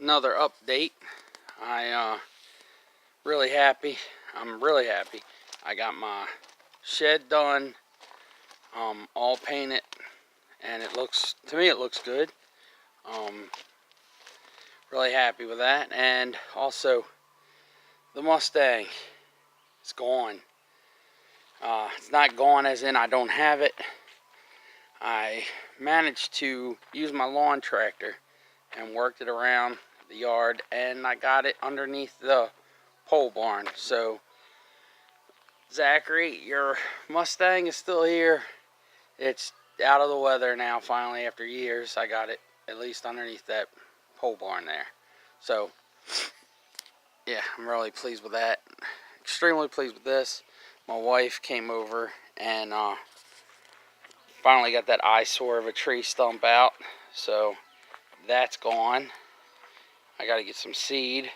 another update. Really happy. I'm really happy. I got my shed done, all painted, and it looks, to me it looks good. Really happy with that. And also the Mustang is gone. It's not gone as in I don't have it. I managed to use my lawn tractor and worked it around the yard, and I got it underneath the pole barn. So Zachary, your Mustang is still here. It's out of the weather now, finally, after years. I got it at least underneath that pole barn there. So yeah, I'm really pleased with that. Extremely pleased with this. My wife came over and finally got that eyesore of a tree stump out. So that's gone. I got to get some seed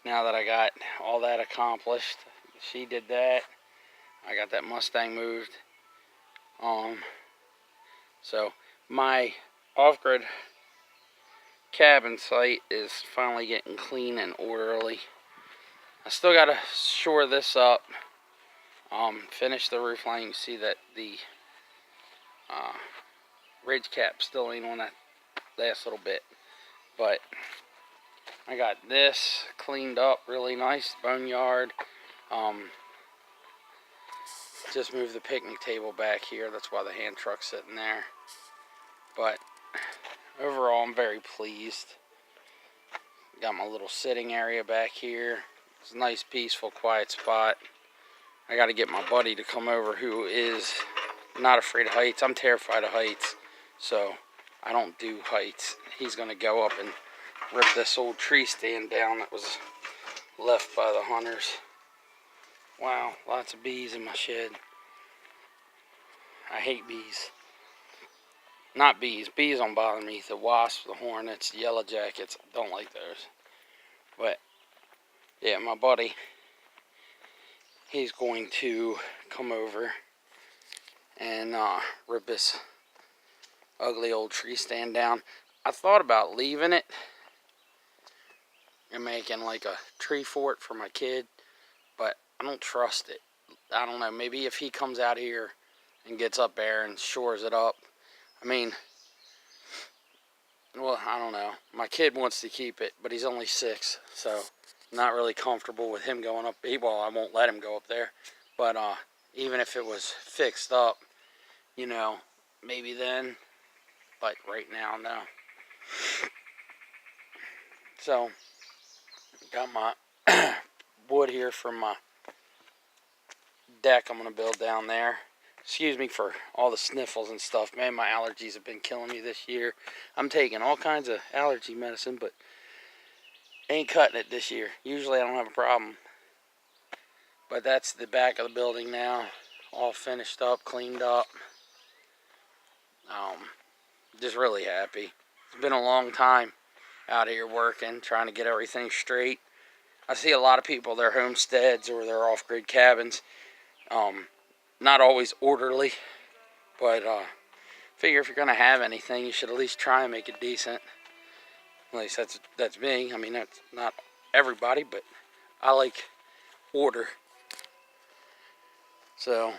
now that I got all that accomplished. She did that. I got that Mustang moved. So my off-grid cabin site is finally getting clean and orderly. I still got to shore this up, finish the roof line. You can see that the ridge cap still ain't on that last little bit, but I got this cleaned up really nice. Boneyard. Just moved the picnic table back here. That's why the hand truck's sitting there. But overall, I'm very pleased. Got my little sitting area back here. It's a nice, peaceful, quiet spot. I got to get my buddy to come over who is not afraid of heights. I'm terrified of heights, so I don't do heights. He's going to go up and rip this old tree stand down that was left by the hunters. Wow, lots of bees in my shed. I hate bees. Not bees. Bees don't bother me. The wasps, the hornets, the yellow jackets, don't like those. But yeah, my buddy, he's going to come over and rip this ugly old tree stand down. I thought about leaving it and making like a tree fort for my kid, but I don't trust it. I don't know, maybe if he comes out here and gets up there and shores it up. I mean, well, I don't know. My kid wants to keep it, but he's only 6, so I'm not really comfortable with him going up. Well, I won't let him go up there. But even if it was fixed up, you know, maybe then. But right now, no. So, got my wood here for my deck I'm going to build down there. Excuse me for all the sniffles and stuff. Man, my allergies have been killing me this year. I'm taking all kinds of allergy medicine, but ain't cutting it this year. Usually I don't have a problem. But that's the back of the building now. All finished up, cleaned up. Just really happy. It's been a long time out here working, trying to get everything straight. I see a lot of people, their homesteads or their off-grid cabins, not always orderly, but figure if you're going to have anything, you should at least try and make it decent. At least that's me. I mean, that's not everybody, but I like order. So,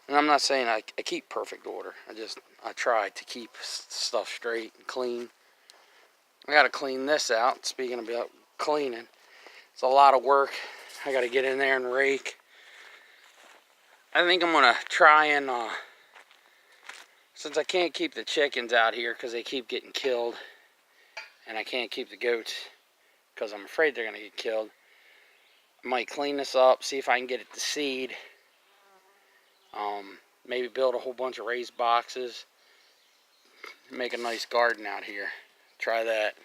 and I'm not saying I keep perfect order. I try to keep stuff straight and clean. I got to clean this out. Speaking about cleaning, it's a lot of work. I got to get in there and rake. I think I'm going to try and, since I can't keep the chickens out here because they keep getting killed, and I can't keep the goats because I'm afraid they're going to get killed, I might clean this up, see if I can get it to seed. Maybe build a whole bunch of raised boxes, make a nice garden out here. Try that.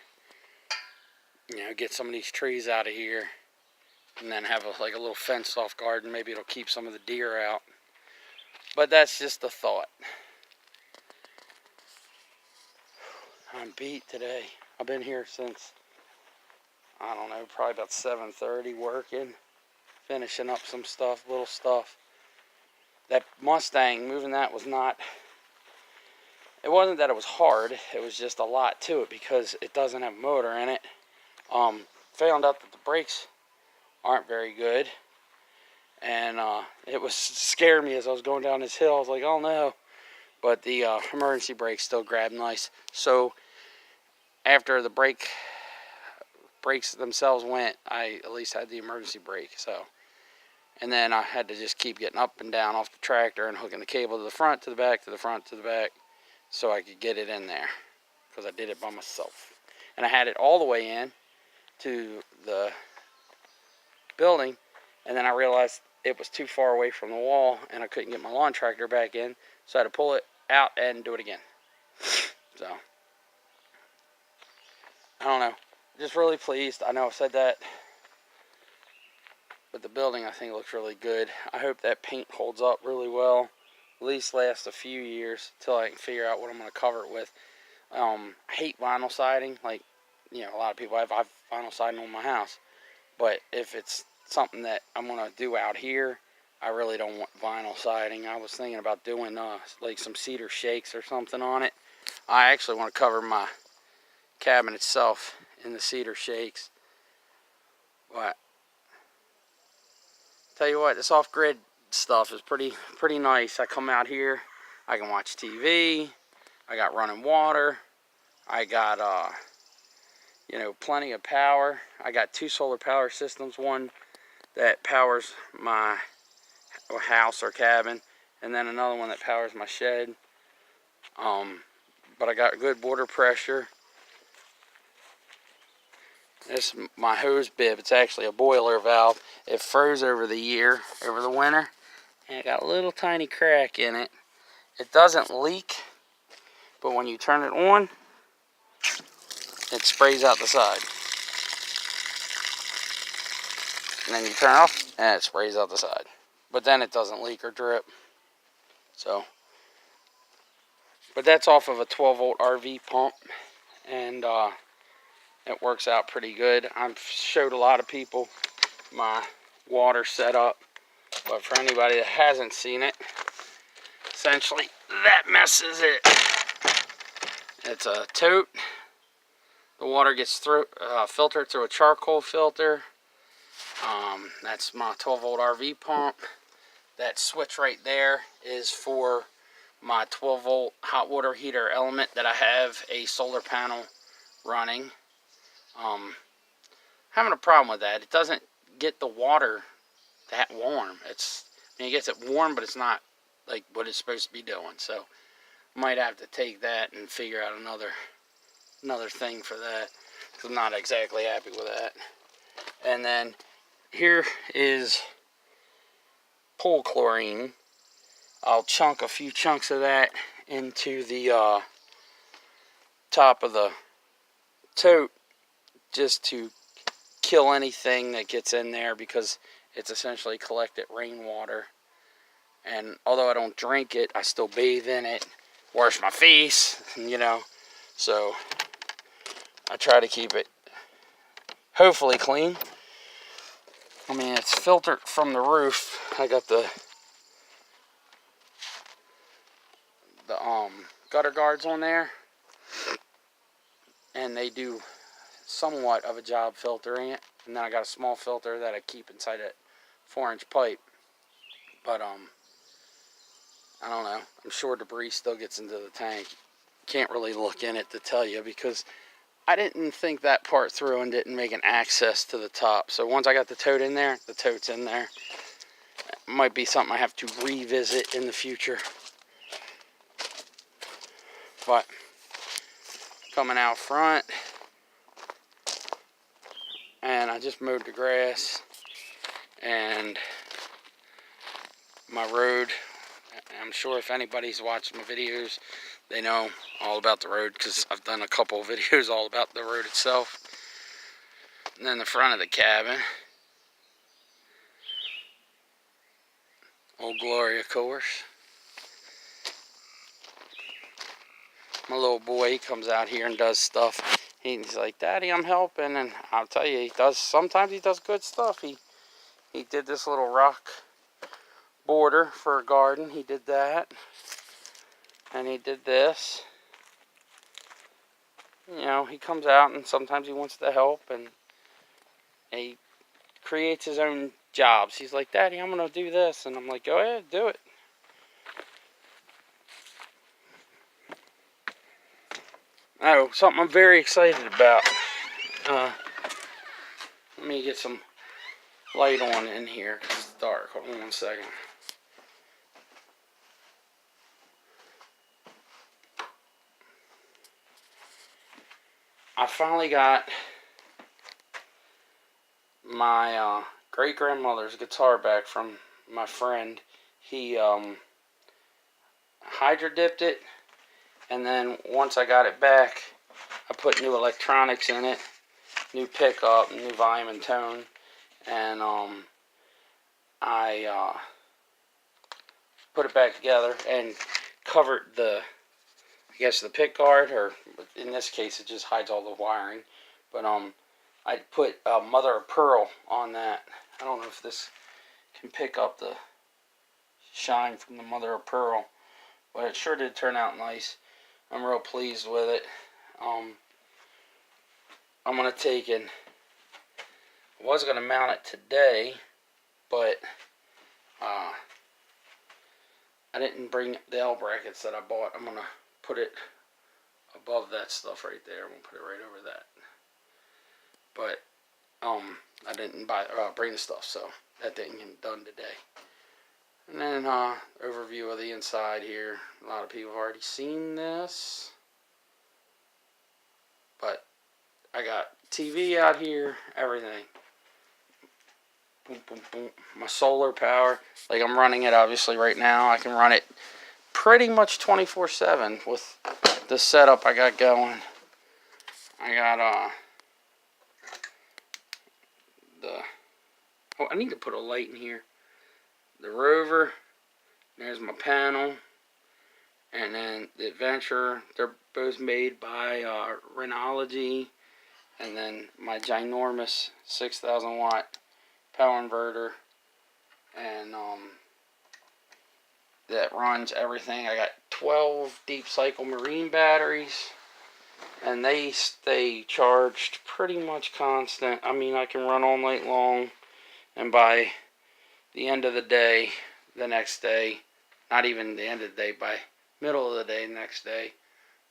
You know, get some of these trees out of here, and then have like a little fenced off garden. Maybe it'll keep some of the deer out. But that's just a thought. I'm beat today. I've been here since, I don't know, probably about 7:30 working, finishing up some stuff, little stuff. That Mustang, moving that was not, it it wasn't that it was hard, it was just a lot to it because it doesn't have a motor in it. Found out that the brakes aren't very good, and it was scared me as I was going down this hill. I was like, oh no. But the emergency brakes still grabbed nice. So after the brakes themselves went, I at least had the emergency brake. So, and then I had to just keep getting up and down off the tractor and hooking the cable to the front, to the back, to the front, to the back, so I could get it in there, because I did it by myself. And I had it all the way in to the building, and then I realized it was too far away from the wall and I couldn't get my lawn tractor back in, so I had to pull it out and do it again. So I don't know, just really pleased. I know I've said that, but the building I think looks really good. I hope that paint holds up really well, at least lasts a few years till I can figure out what I'm going to cover it with. I hate vinyl siding. Like, you know, a lot of people have vinyl siding on my house, but if it's something that I'm going to do out here, I really don't want vinyl siding. I was thinking about doing like some cedar shakes or something on it. I actually want to cover my cabin itself in the cedar shakes. But tell you what, this off-grid stuff is pretty nice. I come out here, I can watch TV, I got running water, I got you know, plenty of power. I got 2 solar power systems, one that powers my house or cabin, and then another one that powers my shed. But I got good water pressure. This is my hose bib. It's actually a boiler valve. It froze over the winter, and it got a little tiny crack in it. It doesn't leak, but when you turn it on, it sprays out the side. And then you turn it off, and it sprays out the side. But then it doesn't leak or drip. So, but that's off of a 12-volt RV pump, and it works out pretty good. I've showed a lot of people my water setup, but for anybody that hasn't seen it, essentially that messes it. It's a tote. The water gets filtered through a charcoal filter. That's my 12-volt RV pump. That switch right there is for my 12-volt hot water heater element that I have a solar panel running. Having a problem with that. It doesn't get the water that warm. It gets it warm, but it's not like what it's supposed to be doing. So might have to take that and figure out another thing for that, because I'm not exactly happy with that. And then here is pool chlorine. I'll chunk a few chunks of that into the top of the tote, just to kill anything that gets in there, because it's essentially collected rainwater. And although I don't drink it, I still bathe in it, wash my face, you know. So I try to keep it hopefully clean. I mean, it's filtered from the roof. I got the gutter guards on there, and they do somewhat of a job filtering it. And then I got a small filter that I keep inside that 4-inch pipe. But I don't know. I'm sure debris still gets into the tank. Can't really look in it to tell you, because I didn't think that part through and didn't make an access to the top. So once I got the tote in there, the tote's in there. It might be something I have to revisit in the future. But coming out front, and I just mowed the grass, and my road, I'm sure if anybody's watched my videos, they know all about the road, because I've done a couple of videos all about the road itself. And then the front of the cabin, Old Glory, of course. My little boy, he comes out here and does stuff. He's like, Daddy, I'm helping. And I'll tell you, sometimes he does good stuff. He did this little rock border for a garden. He did that. And he did this. you know, he comes out and sometimes he wants to help, and he creates his own jobs. He's like, Daddy, I'm going to do this. And I'm like, go ahead, do it. Oh, something I'm very excited about. Let me get some light on in here because it's dark. Hold on 1 second. I finally got my great-grandmother's guitar back from my friend. He hydro-dipped it, and then once I got it back, I put new electronics in it, new pickup, new volume and tone, and I put it back together and covered the, I guess, the pick guard, or in this case it just hides all the wiring, but I put mother of pearl on that. I don't know if this can pick up the shine from the mother of pearl, but it sure did turn out nice. I'm real pleased with it. I'm going to take and I was going to mount it today, but I didn't bring the L brackets that I bought. I'm going to put it above that stuff right there. I'm going to put it right over that. But I didn't bring the stuff, so that didn't get done today. And then overview of the inside here. A lot of people have already seen this, but I got TV out here, everything. Boom, boom, boom. My solar power, like I'm running it obviously right now. I can run it pretty much 24/7 with the setup I got going. I got I need to put a light in here. The Rover, there's my panel, and then the Adventure. They're both made by Rhenology, and then my ginormous 6,000 watt power inverter, and that runs everything. I got 12 deep cycle marine batteries, and they stay charged pretty much constant. I mean, I can run all night long, and by the end of the day, the next day, not even the end of the day, by middle of the day the next day,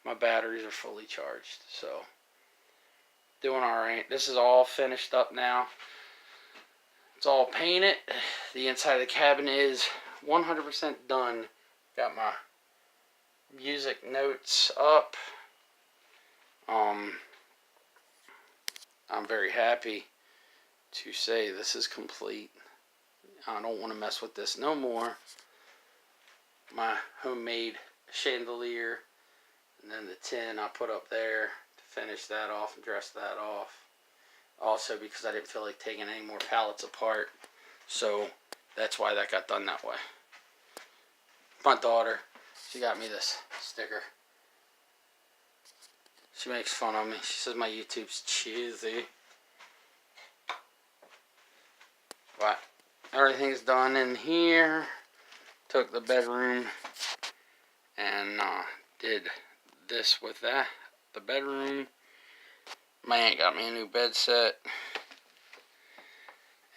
my batteries are fully charged. So, doing alright. This is all finished up now. It's all painted. The inside of the cabin is 100% done. Got my music notes up. I'm very happy to say this is complete. I don't want to mess with this no more. My homemade chandelier, and then the tin I put up there to finish that off and dress that off. Also because I didn't feel like taking any more pallets apart, so that's why that got done that way. My daughter, she got me this sticker. She makes fun of me. She says my YouTube's cheesy. But everything's done in here. Took the bedroom and did this with that. The bedroom. My aunt got me a new bed set.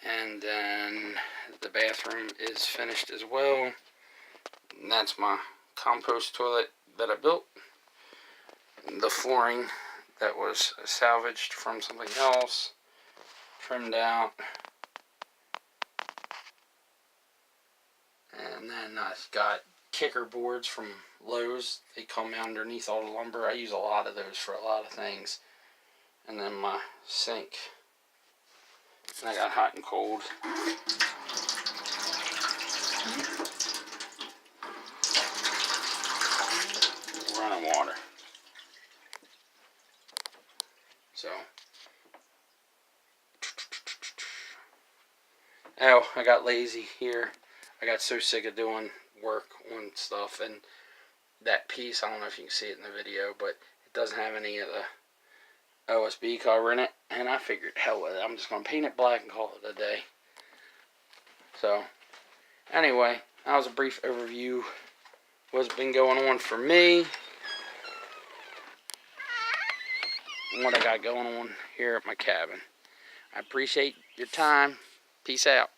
And then the bathroom is finished as well. And that's my compost toilet that I built. The flooring that was salvaged from something else, trimmed out. And then I've got kicker boards from Lowe's. They come underneath all the lumber. I use a lot of those for a lot of things. And then my sink. And I got hot and cold. Running water. So. Oh, I got lazy here. I got so sick of doing work on stuff, and that piece, I don't know if you can see it in the video, but it doesn't have any of the OSB cover in it, and I figured, hell with it, I'm just going to paint it black and call it a day. So, anyway, that was a brief overview of what's been going on for me. what I got going on here at my cabin. I appreciate your time. Peace out.